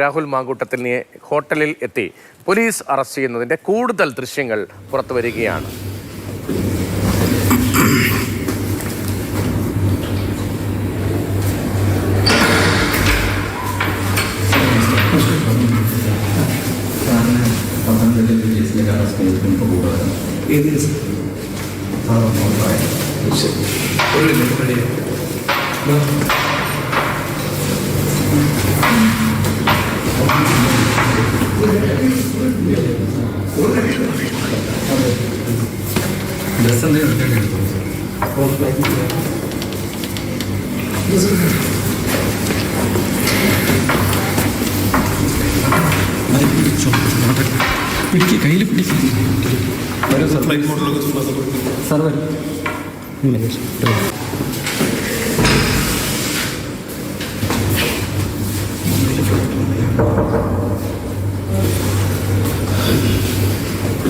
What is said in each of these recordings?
രാഹുൽ മാങ്കൂട്ടത്തിനെ ഹോട്ടലിൽ എത്തി police arrest ചെയ്യുന്നതിന്റെ കൂടുതൽ ദൃശ്യങ്ങൾ പുറത്തു വരികയാണ്. കയ്യിൽ പിടിക്കും സാർ വരും.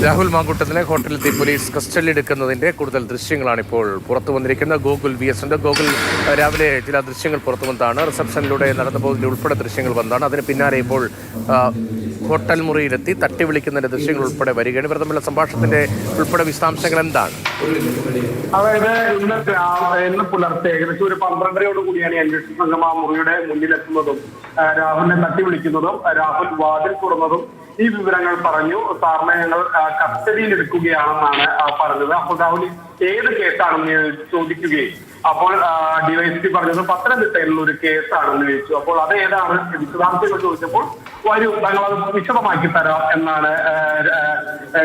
രാഹുൽ മാങ്കൂട്ടത്തിനെ ഹോട്ടലിലെത്തി പോലീസ് കസ്റ്റഡിയിലെടുക്കുന്നതിന്റെ കൂടുതൽ ദൃശ്യങ്ങളാണ് ഇപ്പോൾ പുറത്തു വന്നിരിക്കുന്നത്. ഗോകുൽ VS ഉണ്ട്. ഗോകുൽ, രാവിലെ ചില ദൃശ്യങ്ങൾ പുറത്തു വന്നതാണ്. റിസപ്ഷനിലൂടെ നടന്നു പോകുന്നതിന്റെ ഉൾപ്പെടെ ദൃശ്യങ്ങൾ വന്നതാണ്. അതിന് പിന്നാലെ ഇപ്പോൾ ഹോട്ടൽ മുറിയിലെത്തി തട്ടി വിളിക്കുന്നതിന്റെ ദൃശ്യങ്ങൾ ഉൾപ്പെടെ വരികയാണ്. ഇവർ തമ്മിലുള്ള സംഭാഷണത്തിന്റെ ഉൾപ്പെടെ വിശദാംശങ്ങൾ എന്താണ്? അതായത് ഇന്ന് പുലർച്ചെ ഏകദേശം ഒരു 12:30 കൂടിയാണ് അന്വേഷണ സംഘം ആ മുറിയുടെ മുന്നിലെത്തുന്നതും രാഹുലിനെ തട്ടി വിളിക്കുന്നതും രാഹുൽ വാതിൽ തുറന്നതും ഈ വിവരങ്ങൾ പറഞ്ഞു. സാറിനെ ഞങ്ങൾ കസ്റ്റഡിയിൽ എടുക്കുകയാണെന്നാണ് പറഞ്ഞത്. അപ്പോൾ രാഹുൽ ഏത് കേസാണെന്ന് ചോദിക്കുകയും അപ്പോൾ ഡിവൈഎസ്പി പറഞ്ഞത് പത്തനംതിട്ടയിലുള്ള ഒരു കേസാണെന്ന് ചോദിച്ചു. അപ്പോൾ അത് ഏതാണ് വിശദാംശങ്ങൾ ചോദിച്ചപ്പോൾ വരൂ ഞങ്ങളത് വിശദമാക്കി തരാം എന്നാണ്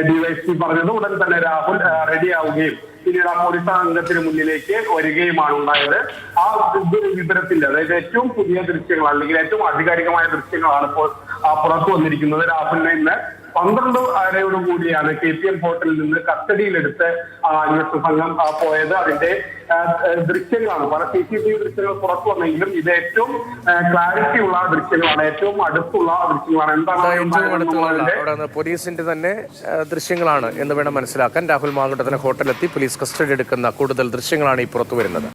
ഡിവൈഎസ്പി പറഞ്ഞത്. ഉടൻ തന്നെ രാഹുൽ റെഡിയാവുകയും പിന്നീട് ആ പോലീസ് അംഗത്തിന് മുന്നിലേക്ക് വരികയുമാണ് ഉണ്ടായത്. ആ വിവരത്തിന്റെ അതായത് ഏറ്റവും പുതിയ ദൃശ്യങ്ങൾ അല്ലെങ്കിൽ ഏറ്റവും ആധികാരികമായ ദൃശ്യങ്ങളാണ് ഇപ്പോൾ പുറത്തു വന്നിരിക്കുന്നത്. രാഹുലിനെ ഇന്ന് 12:30 കൂടിയാണ് KPM ഹോട്ടലിൽ നിന്ന് കസ്റ്റഡിയിലെടുത്ത് അന്വേഷണ സംഘം പോയത്. അതിന്റെ ദൃശ്യങ്ങളാണ്, പല CCTV ദൃശ്യങ്ങൾ പുറത്തു വന്നെങ്കിലും ഇത് ഏറ്റവും ക്ലാരിറ്റി ഉള്ള ദൃശ്യങ്ങളാണ്, ഏറ്റവും അടുത്തുള്ള ദൃശ്യങ്ങളാണ്. എന്താണ് പോലീസിന്റെ തന്നെ ദൃശ്യങ്ങളാണ് എന്ന് വേണം മനസ്സിലാക്കാൻ. രാഹുൽ മാങ്കൂട്ടത്തിനെ ഹോട്ടലിലെത്തി പോലീസ് കസ്റ്റഡി എടുക്കുന്ന കൂടുതൽ ദൃശ്യങ്ങളാണ് ഈ പുറത്തു വരുന്നത്.